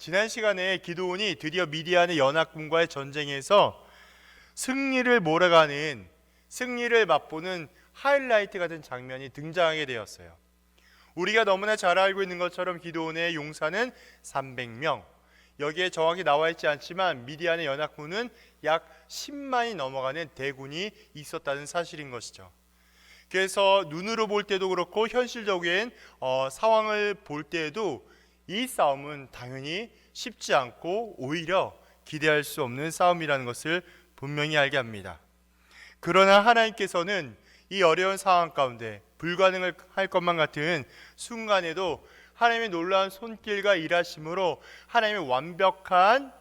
지난 시간에 기드온이 드디어 미디안의 연합군과의 전쟁에서 승리를 몰아가는, 승리를 맛보는 하이라이트 같은 장면이 등장하게 되었어요. 우리가 너무나 잘 알고 있는 것처럼 기드온의 용사는 300명, 여기에 정확히 나와 있지 않지만 미디안의 연합군은 약 10만이 넘어가는 대군이 있었다는 사실인 것이죠. 그래서 눈으로 볼 때도 그렇고 현실적인 상황을 볼 때에도 이 싸움은 당연히 쉽지 않고 오히려 기대할 수 없는 싸움이라는 것을 분명히 알게 합니다. 그러나 하나님께서는 이 어려운 상황 가운데 불가능을 할 것만 같은 순간에도 하나님의 놀라운 손길과 일하심으로 하나님의 완벽한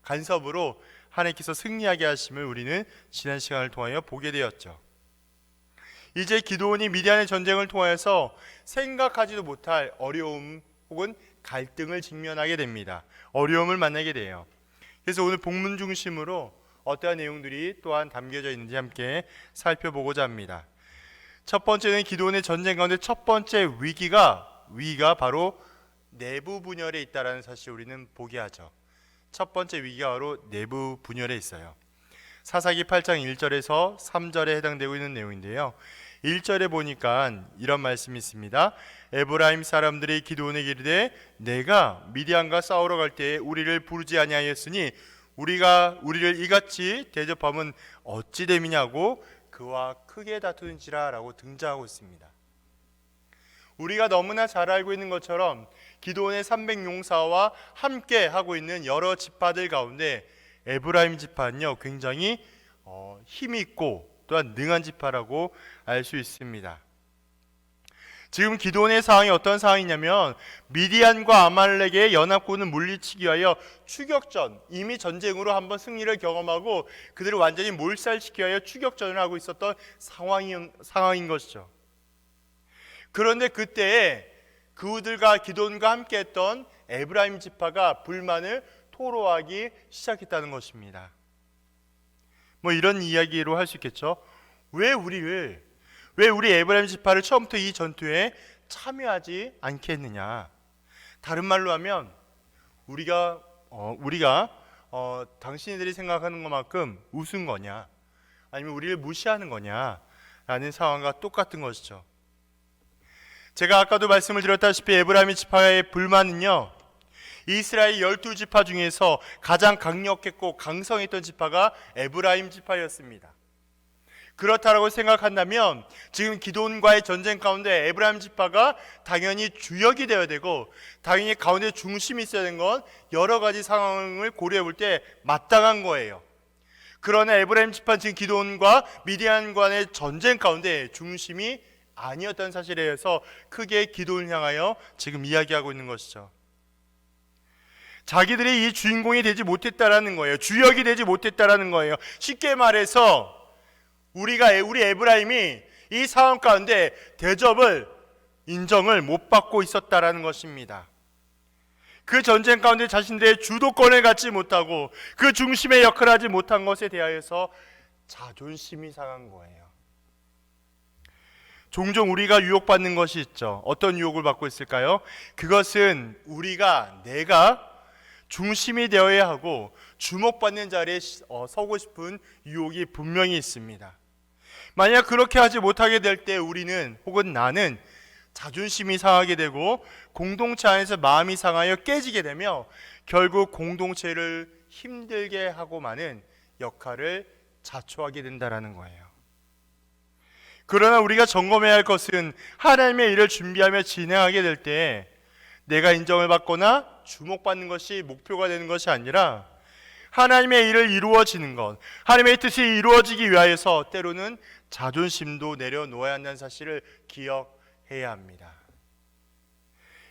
간섭으로 하나님께서 승리하게 하심을 우리는 지난 시간을 통하여 보게 되었죠. 이제 기드온이 미디안의 전쟁을 통해서 생각하지도 못할 어려움 혹은 갈등을 직면하게 됩니다. 어려움을 만나게 돼요. 그래서 오늘 본문 중심으로 어떠한 내용들이 또한 담겨져 있는지 함께 살펴보고자 합니다. 첫 번째는 기드온의 전쟁 가운데 첫 번째 위기가 바로 내부 분열에 있다는 사실을 우리는 보게 하죠. 첫 번째 위기가 바로 내부 분열에 있어요. 사사기 8장 1절에서 3절에 해당되고 있는 내용인데요. 1절에 보니까 이런 말씀이 있습니다. 에브라임 사람들이 기드온에게 이르되 내가 미디안과 싸우러 갈 때에 우리를 부르지 아니하였으니 우리를 이같이 대접함은 어찌 됨이냐고 그와 크게 다투는지라 라고 등장하고 있습니다. 우리가 너무나 잘 알고 있는 것처럼 기드온의 300용사와 함께 하고 있는 여러 지파들 가운데 에브라임 지파는요 굉장히 힘이 있고 또한 능한 지파라고 알 수 있습니다. 지금 기드온의 상황이 어떤 상황이냐면 미디안과 아말렉의 연합군을 물리치기 위하여 추격전, 이미 전쟁으로 한번 승리를 경험하고 그들을 완전히 몰살시키기 위하여 추격전을 하고 있었던 상황인 것이죠. 그런데 그때에 그들과 기드온과 함께했던 에브라임 지파가 불만을 토로하기 시작했다는 것입니다. 이런 이야기로 할 수 있겠죠. 왜 우리 에브라임 지파를 처음부터 이 전투에 참여하지 않게 했느냐. 다른 말로 하면 우리가 당신들이 생각하는 것만큼 우스운 거냐, 아니면 우리를 무시하는 거냐 라는 상황과 똑같은 것이죠. 제가 아까도 말씀을 드렸다시피 에브라임 지파의 불만은요, 이스라엘 12지파 중에서 가장 강력했고 강성했던 지파가 에브라임 지파였습니다. 그렇다라고 생각한다면 지금 기드온과의 전쟁 가운데 에브라임 지파가 당연히 주역이 되어야 되고 당연히 가운데 중심이 있어야 되는 건 여러 가지 상황을 고려해 볼 때 마땅한 거예요. 그러나 에브라임 지파는 지금 기드온과 미디안과의 전쟁 가운데 중심이 아니었다는 사실에 의해서 크게 기드온을 향하여 지금 이야기하고 있는 것이죠. 자기들이 이 주인공이 되지 못했다라는 거예요. 주역이 되지 못했다라는 거예요. 쉽게 말해서 우리 에브라임이 이 상황 가운데 대접을, 인정을 못 받고 있었다라는 것입니다. 그 전쟁 가운데 자신들의 주도권을 갖지 못하고 그 중심의 역할을 하지 못한 것에 대하여서 자존심이 상한 거예요. 종종 우리가 유혹받는 것이 있죠. 어떤 유혹을 받고 있을까요? 그것은 내가 중심이 되어야 하고 주목받는 자리에 서고 싶은 유혹이 분명히 있습니다. 만약 그렇게 하지 못하게 될 때 우리는 혹은 나는 자존심이 상하게 되고 공동체 안에서 마음이 상하여 깨지게 되며 결국 공동체를 힘들게 하고 마는 역할을 자초하게 된다는 거예요. 그러나 우리가 점검해야 할 것은 하나님의 일을 준비하며 진행하게 될 때 내가 인정을 받거나 주목받는 것이 목표가 되는 것이 아니라 하나님의 일을 이루어지는 것, 하나님의 뜻이 이루어지기 위하여서 때로는 자존심도 내려놓아야 한다는 사실을 기억해야 합니다.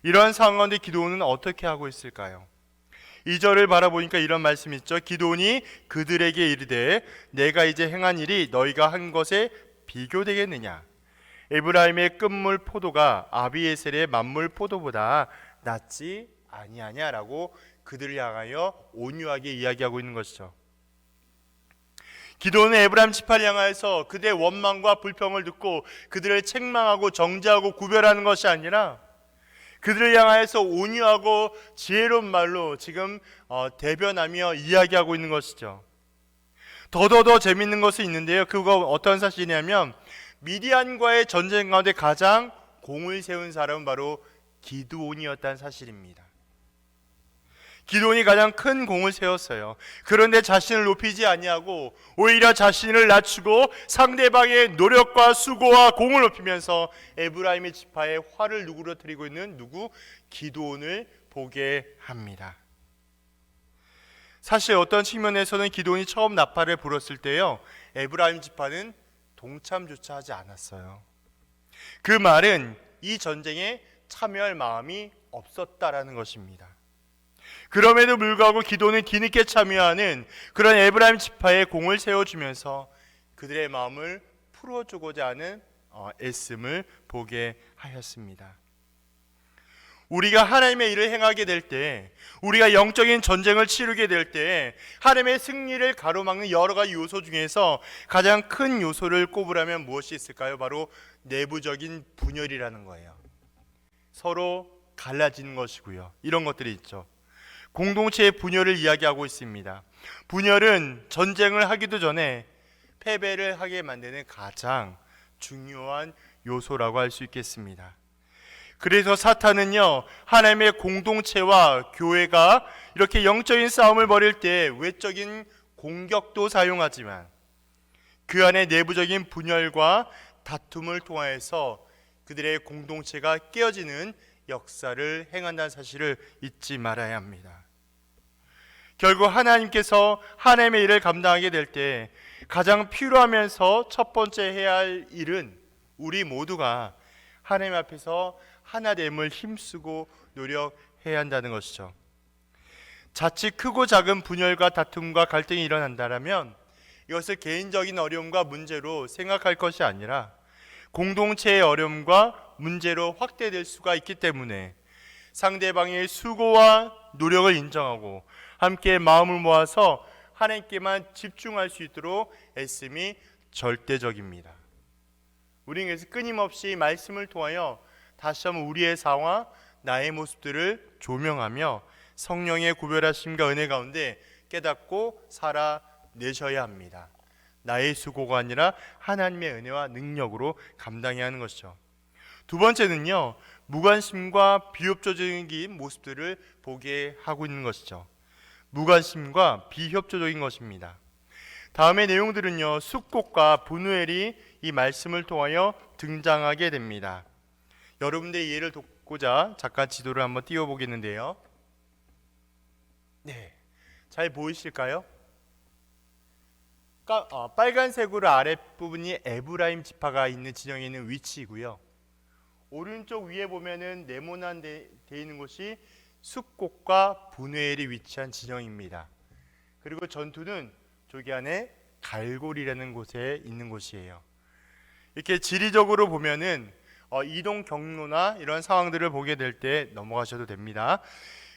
이러한 상황 가운데 기드온은 어떻게 하고 있을까요? 2절을 바라보니까 이런 말씀이 있죠. 기드온이 그들에게 이르되 내가 이제 행한 일이 너희가 한 것에 비교되겠느냐. 에브라임의 끝물 포도가 아비에셀의 만물 포도보다 낫지 아니하냐라고 그들을 향하여 온유하게 이야기하고 있는 것이죠. 기드온은 에브라임 지파를 향하여서 그들의 원망과 불평을 듣고 그들을 책망하고 정죄하고 구별하는 것이 아니라 그들을 향하여서 온유하고 지혜로운 말로 지금 대변하며 이야기하고 있는 것이죠. 더더더 재밌는 것이 있는데요. 그거 어떤 사실이냐면 미디안과의 전쟁 가운데 가장 공을 세운 사람은 바로 기드온이었다는 사실입니다. 기드온이 가장 큰 공을 세웠어요. 그런데 자신을 높이지 아니하고 오히려 자신을 낮추고 상대방의 노력과 수고와 공을 높이면서 에브라임의 지파에 화를 누그러뜨리고 있는 기드온을 보게 합니다. 사실 어떤 측면에서는 기드온이 처음 나팔을 불었을 때요, 에브라임 지파는 동참조차 하지 않았어요. 그 말은 이 전쟁에 참여할 마음이 없었다라는 것입니다. 그럼에도 불구하고 기도는 뒤늦게 참여하는 그런 에브라임 지파의 공을 세워주면서 그들의 마음을 풀어주고자 하는 애씀을 보게 하였습니다. 우리가 하나님의 일을 행하게 될 때, 우리가 영적인 전쟁을 치르게 될 때 하나님의 승리를 가로막는 여러 가지 요소 중에서 가장 큰 요소를 꼽으라면 무엇이 있을까요? 바로 내부적인 분열이라는 거예요. 서로 갈라지는 것이고요. 이런 것들이 있죠. 공동체의 분열을 이야기하고 있습니다. 분열은 전쟁을 하기도 전에 패배를 하게 만드는 가장 중요한 요소라고 할 수 있겠습니다. 그래서 사탄은요, 하나님의 공동체와 교회가 이렇게 영적인 싸움을 벌일 때 외적인 공격도 사용하지만 그 안에 내부적인 분열과 다툼을 통하여서 그들의 공동체가 깨어지는 역사를 행한다는 사실을 잊지 말아야 합니다. 결국 하나님께서 하나님의 일을 감당하게 될 때 가장 필요하면서 첫 번째 해야 할 일은 우리 모두가 하나님 앞에서 하나됨을 힘쓰고 노력해야 한다는 것이죠. 자칫 크고 작은 분열과 다툼과 갈등이 일어난다면 이것을 개인적인 어려움과 문제로 생각할 것이 아니라 공동체의 어려움과 문제로 확대될 수가 있기 때문에 상대방의 수고와 노력을 인정하고 함께 마음을 모아서 하나님께만 집중할 수 있도록 애씀이 절대적입니다. 우리는 그래서 끊임없이 말씀을 통하여 다시 한번 우리의 상황, 나의 모습들을 조명하며 성령의 구별하심과 은혜 가운데 깨닫고 살아내셔야 합니다. 나의 수고가 아니라 하나님의 은혜와 능력으로 감당해야 하는 것이죠. 두 번째는요, 무관심과 비협조적인 모습들을 보게 하고 있는 것이죠. 무관심과 비협조적인 것입니다. 다음의 내용들은요, 숫곡과 분우엘이 이 말씀을 통하여 등장하게 됩니다. 여러분들의 이해를 돕고자 잠깐 지도를 한번 띄워보겠는데요. 네, 잘 보이실까요? 빨간색으로 아랫부분이 에브라임 지파가 있는 진영에 있는 위치이고요. 오른쪽 위에 보면은 네모난 돼 있는 곳이 숫곡과 분우엘이 위치한 진영입니다. 그리고 전투는 저기 안에 갈골이라는 곳에 있는 곳이에요. 이렇게 지리적으로 보면은 이동 경로나 이런 상황들을 보게 될 때 넘어가셔도 됩니다.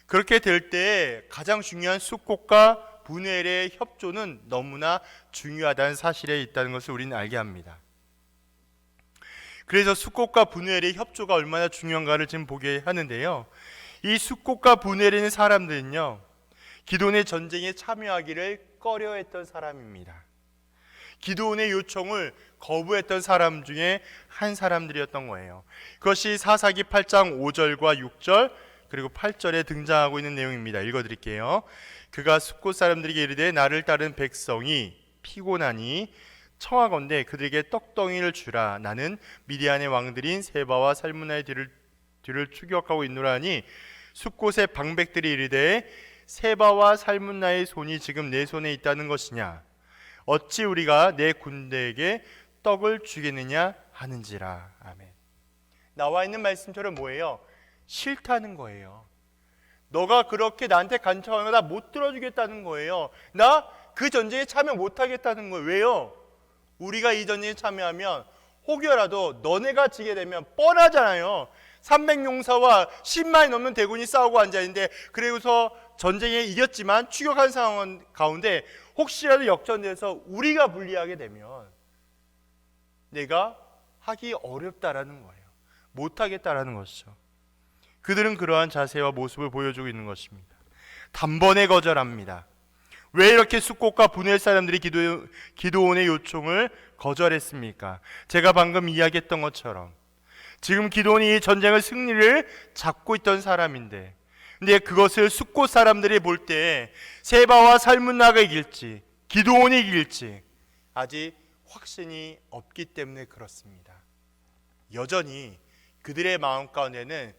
그렇게 될 때 가장 중요한 숫곡과 분우엘의 협조는 너무나 중요하다는 사실에 있다는 것을 우리는 알게 합니다. 그래서 숫곡과 분우엘의 협조가 얼마나 중요한가를 지금 보게 하는데요. 이 숫곡과 분우엘에 있는 사람들은요, 기드온의 전쟁에 참여하기를 꺼려했던 사람입니다. 기드온의 요청을 거부했던 사람 중에 한 사람들이었던 거예요. 그것이 사사기 8장 5절과 6절 그리고 8절에 등장하고 있는 내용입니다. 읽어드릴게요. 그가 숫곳 사람들에게 이르되 나를 따른 백성이 피곤하니 청하건대 그들에게 떡덩이를 주라. 나는 미디안의 왕들인 세바와 살문나의 뒤를 추격하고 있노라니 숫곳의 방백들이 이르되 세바와 살문나의 손이 지금 내 손에 있다는 것이냐. 어찌 우리가 내 군대에게 떡을 주겠느냐 하는지라. 아멘. 나와 있는 말씀처럼 뭐예요? 싫다는 거예요. 너가 그렇게 나한테 간청하는 거 나 못 들어주겠다는 거예요. 나 그 전쟁에 참여 못 하겠다는 거예요. 왜요? 우리가 이 전쟁에 참여하면 혹여라도 너네가 지게 되면 뻔하잖아요. 300용사와 10만이 넘는 대군이 싸우고 앉아있는데, 그리고서 전쟁에 이겼지만 추격한 상황 가운데 혹시라도 역전돼서 우리가 불리하게 되면 내가 하기 어렵다라는 거예요. 못하겠다라는 것이죠. 그들은 그러한 자세와 모습을 보여주고 있는 것입니다. 단번에 거절합니다. 왜 이렇게 숫곳과 분해할 사람들이 기도원의 요청을 거절했습니까? 제가 방금 이야기했던 것처럼 지금 기도원이 이 전쟁의 승리를 잡고 있던 사람인데, 근데 그것을 숫곳 사람들이 볼 때 세바와 살문나가 이길지 기도원이 이길지 아직 확신이 없기 때문에 그렇습니다. 여전히 그들의 마음 가운데는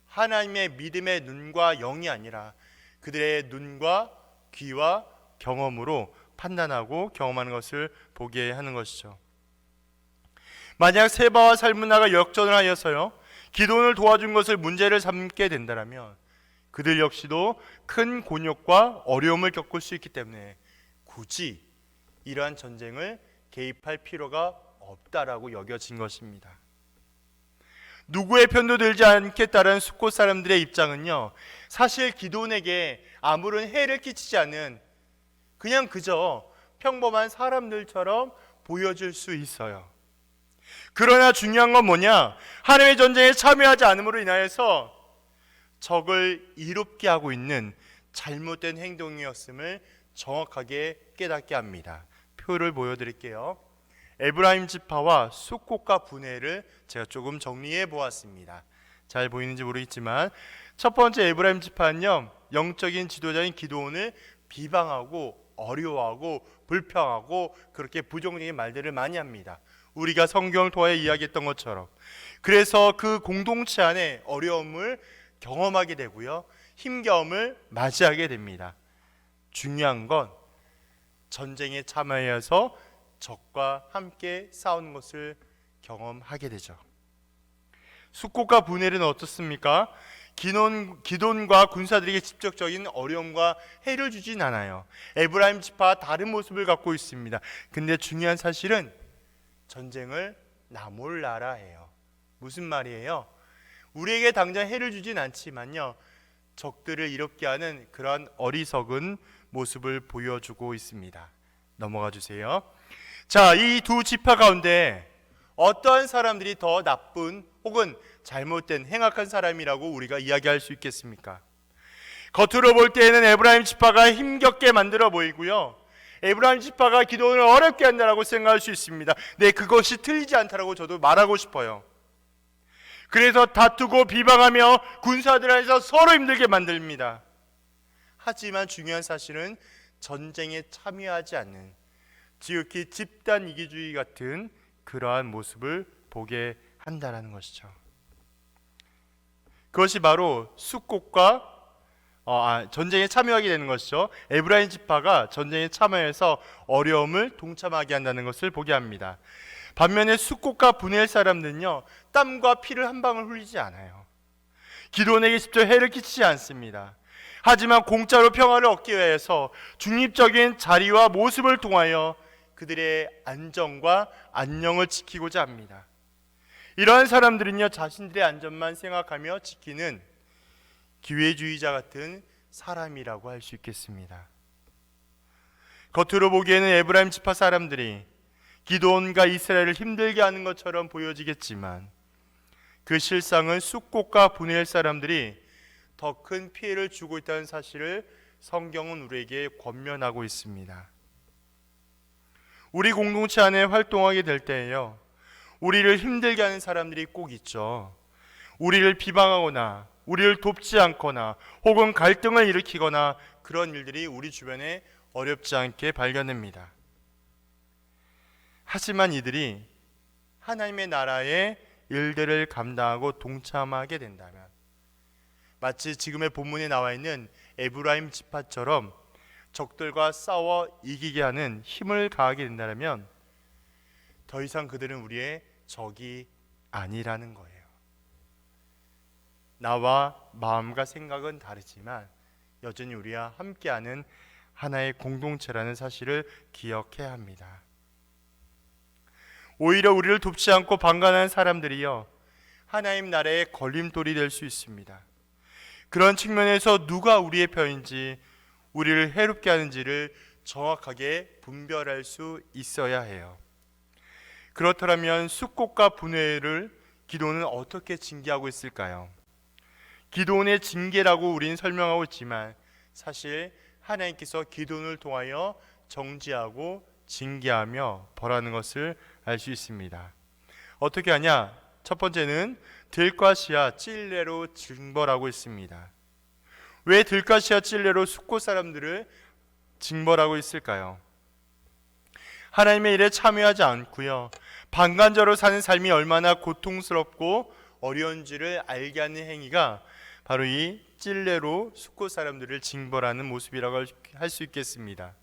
하나님의 믿음의 눈과 영이 아니라 그들의 눈과 귀와 경험으로 판단하고 경험하는 것을 보게 하는 것이죠. 만약 세바와 살문나가 역전을 하여서요 기도원을 도와준 것을 문제를 삼게 된다면 그들 역시도 큰 곤욕과 어려움을 겪을 수 있기 때문에 굳이 이러한 전쟁을 개입할 필요가 없다라고 여겨진 것입니다. 누구의 편도 들지 않겠다는 숫곳 사람들의 입장은요 사실 기도원에게 아무런 해를 끼치지 않는 그냥 그저 평범한 사람들처럼 보여질 수 있어요. 그러나 중요한 건 뭐냐? 하나님의 전쟁에 참여하지 않음으로 인하여서 적을 이롭게 하고 있는 잘못된 행동이었음을 정확하게 깨닫게 합니다. 표를 보여드릴게요. 에브라임 지파와 숫곳과 분해를 제가 조금 정리해 보았습니다. 잘 보이는지 모르겠지만 첫 번째 에브라임 지파는요 영적인 지도자인 기드온을 비방하고 어려워하고 불평하고 그렇게 부정적인 말들을 많이 합니다. 우리가 성경을 통해 이야기했던 것처럼 그래서 그 공동체 안에 어려움을 경험하게 되고요 힘겨움을 맞이하게 됩니다. 중요한 건 전쟁에 참여해서 적과 함께 싸우는 것을 경험하게 되죠. 숫곳과 분해는 어떻습니까? 기돈과 군사들에게 직접적인 어려움과 해를 주진 않아요. 에브라임 지파와 다른 모습을 갖고 있습니다. 근데 중요한 사실은 전쟁을 나 몰라라 해요. 무슨 말이에요? 우리에게 당장 해를 주진 않지만요 적들을 이롭게 하는 그러한 어리석은 모습을 보여주고 있습니다. 넘어가 주세요. 자, 이 두 지파 가운데 어떠한 사람들이 더 나쁜 혹은 잘못된 행악한 사람이라고 우리가 이야기할 수 있겠습니까? 겉으로 볼 때에는 에브라임 지파가 힘겹게 만들어 보이고요 에브라임 지파가 기도를 어렵게 한다고 생각할 수 있습니다. 네, 그것이 틀리지 않다라고 저도 말하고 싶어요. 그래서 다투고 비방하며 군사들 안에서 서로 힘들게 만듭니다. 하지만 중요한 사실은 전쟁에 참여하지 않는 지극히 집단 이기주의 같은 그러한 모습을 보게 한다라는 것이죠. 그것이 바로 숫곳과 전쟁에 참여하게 되는 것이죠. 에브라임 지파가 전쟁에 참여해서 어려움을 동참하게 한다는 것을 보게 합니다. 반면에 숫곳과 분해할 사람들은요 땀과 피를 한 방울 흘리지 않아요. 기도원에게 직접 해를 끼치지 않습니다. 하지만 공짜로 평화를 얻기 위해서 중립적인 자리와 모습을 통하여 그들의 안정과 안녕을 지키고자 합니다. 이러한 사람들은요 자신들의 안전만 생각하며 지키는 기회주의자 같은 사람이라고 할 수 있겠습니다. 겉으로 보기에는 에브라임 지파 사람들이 기드온과 이스라엘을 힘들게 하는 것처럼 보여지겠지만 그 실상은 숫곳과 분해할 사람들이 더 큰 피해를 주고 있다는 사실을 성경은 우리에게 권면하고 있습니다. 우리 공동체 안에 활동하게 될 때에요 우리를 힘들게 하는 사람들이 꼭 있죠. 우리를 비방하거나 우리를 돕지 않거나 혹은 갈등을 일으키거나 그런 일들이 우리 주변에 어렵지 않게 발견됩니다. 하지만 이들이 하나님의 나라의 일들을 감당하고 동참하게 된다면 마치 지금의 본문에 나와 있는 에브라임 지파처럼 적들과 싸워 이기게 하는 힘을 가하게 된다면 더 이상 그들은 우리의 적이 아니라는 거예요. 나와 마음과 생각은 다르지만 여전히 우리와 함께하는 하나의 공동체라는 사실을 기억해야 합니다. 오히려 우리를 돕지 않고 방관하는 사람들이요 하나님 나라의 걸림돌이 될 수 있습니다. 그런 측면에서 누가 우리의 편인지 우리를 해롭게 하는지를 정확하게 분별할 수 있어야 해요. 그렇다면 숫곳과 분해를 기도는 어떻게 징계하고 있을까요? 기드온의 징계라고 우리는 설명하고 있지만 사실 하나님께서 기드온을 통하여 정죄하고 징계하며 벌하는 것을 알 수 있습니다. 어떻게 하냐? 첫 번째는 들과시와 찔레로 징벌하고 있습니다. 왜 들과시와 찔레로 숫곳 사람들을 징벌하고 있을까요? 하나님의 일에 참여하지 않고요, 방관자로 사는 삶이 얼마나 고통스럽고 어려운지를 알게 하는 행위가 바로 이 찔레로 숫곳 사람들을 징벌하는 모습이라고 할 수 있겠습니다.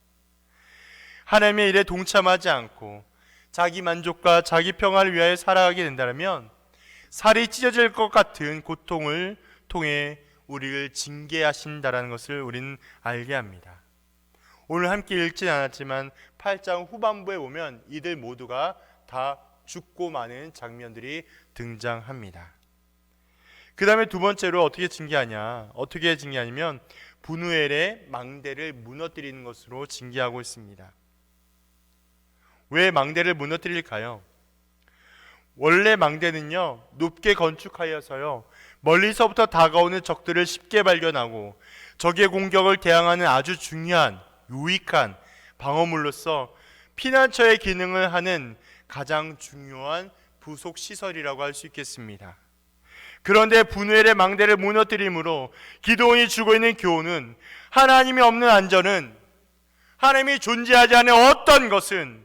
하나님의 일에 동참하지 않고 자기 만족과 자기 평화를 위하여 살아가게 된다면 살이 찢어질 것 같은 고통을 통해 우리를 징계하신다라는 것을 우리는 알게 합니다. 오늘 함께 읽진 않았지만 8장 후반부에 보면 이들 모두가 다 죽고 마는 장면들이 등장합니다. 그 다음에 두 번째로 어떻게 징계하냐면 분우엘의 망대를 무너뜨리는 것으로 징계하고 있습니다. 왜 망대를 무너뜨릴까요? 원래 망대는요, 높게 건축하여서요, 멀리서부터 다가오는 적들을 쉽게 발견하고 적의 공격을 대항하는 아주 중요한 유익한 방어물로서 피난처의 기능을 하는 가장 중요한 부속 시설이라고 할 수 있겠습니다. 그런데 분우엘의 망대를 무너뜨림으로 기드온이 주고 있는 교훈은 하나님이 없는 안전은, 하나님이 존재하지 않은 어떤 것은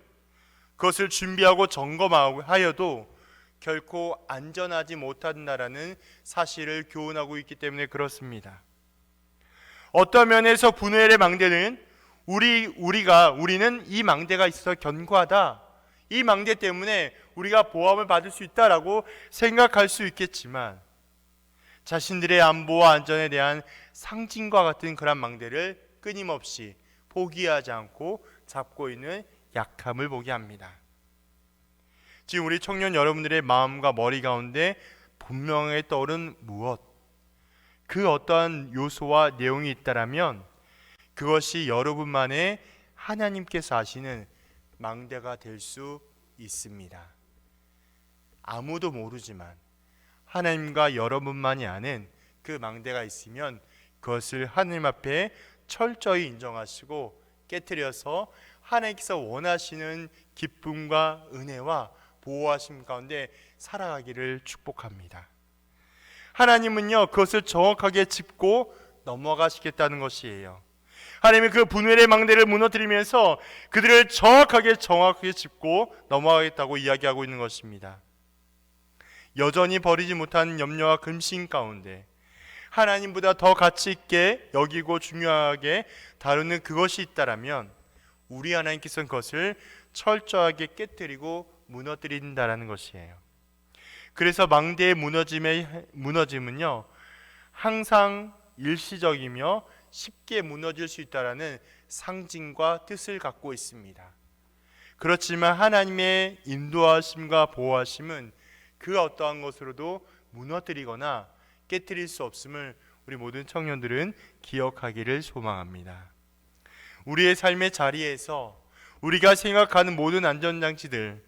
그것을 준비하고 점검하여도 결코 안전하지 못한다라는 사실을 교훈하고 있기 때문에 그렇습니다. 어떤 면에서 분우엘의 망대는 우리는 이 망대가 있어서 견고하다, 이 망대 때문에 우리가 보호함을 받을 수 있다라고 생각할 수 있겠지만 자신들의 안보와 안전에 대한 상징과 같은 그런 망대를 끊임없이 포기하지 않고 잡고 있는 약함을 보게 합니다. 지금 우리 청년 여러분들의 마음과 머리 가운데 분명하게 떠오른 무엇, 그 어떠한 요소와 내용이 있다라면 그것이 여러분만의 하나님께서 하시는 망대가 될 수 있습니다. 아무도 모르지만 하나님과 여러분만이 아는 그 망대가 있으면 그것을 하나님 앞에 철저히 인정하시고 깨트려서 하나님께서 원하시는 기쁨과 은혜와 보호하심 가운데 살아가기를 축복합니다. 하나님은요, 그것을 정확하게 짚고 넘어가시겠다는 것이에요. 하나님은 그 분우엘의 망대를 무너뜨리면서 그들을 정확하게 짚고 넘어가겠다고 이야기하고 있는 것입니다. 여전히 버리지 못한 염려와 근심 가운데 하나님보다 더 가치 있게 여기고 중요하게 다루는 그것이 있다라면 우리 하나님께서는 그것을 철저하게 깨뜨리고 무너뜨린다라는 것이에요. 그래서 망대의 무너짐은요, 항상 일시적이며 쉽게 무너질 수 있다라는 상징과 뜻을 갖고 있습니다. 그렇지만 하나님의 인도하심과 보호하심은 그 어떠한 것으로도 무너뜨리거나 깨뜨릴 수 없음을 우리 모든 청년들은 기억하기를 소망합니다. 우리의 삶의 자리에서 우리가 생각하는 모든 안전장치들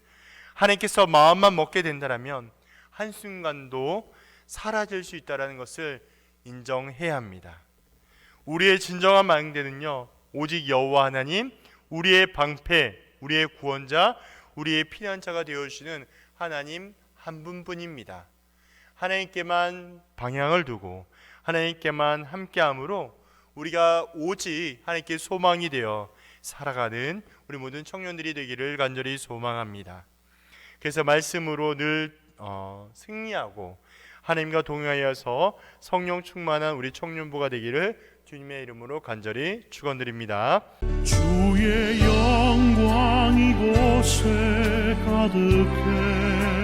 하나님께서 마음만 먹게 된다면 한순간도 사라질 수 있다는 것을 인정해야 합니다. 우리의 진정한 망대는요, 오직 여호와 하나님, 우리의 방패, 우리의 구원자, 우리의 피난처가 되어주시는 하나님 한 분뿐입니다. 하나님께만 방향을 두고 하나님께만 함께함으로 우리가 오직 하나님께 소망이 되어 살아가는 우리 모든 청년들이 되기를 간절히 소망합니다. 그래서 말씀으로 늘 승리하고 하나님과 동행하여서 성령 충만한 우리 청년부가 되기를 주님의 이름으로 간절히 축원드립니다. 주의 영광 이곳에 가득해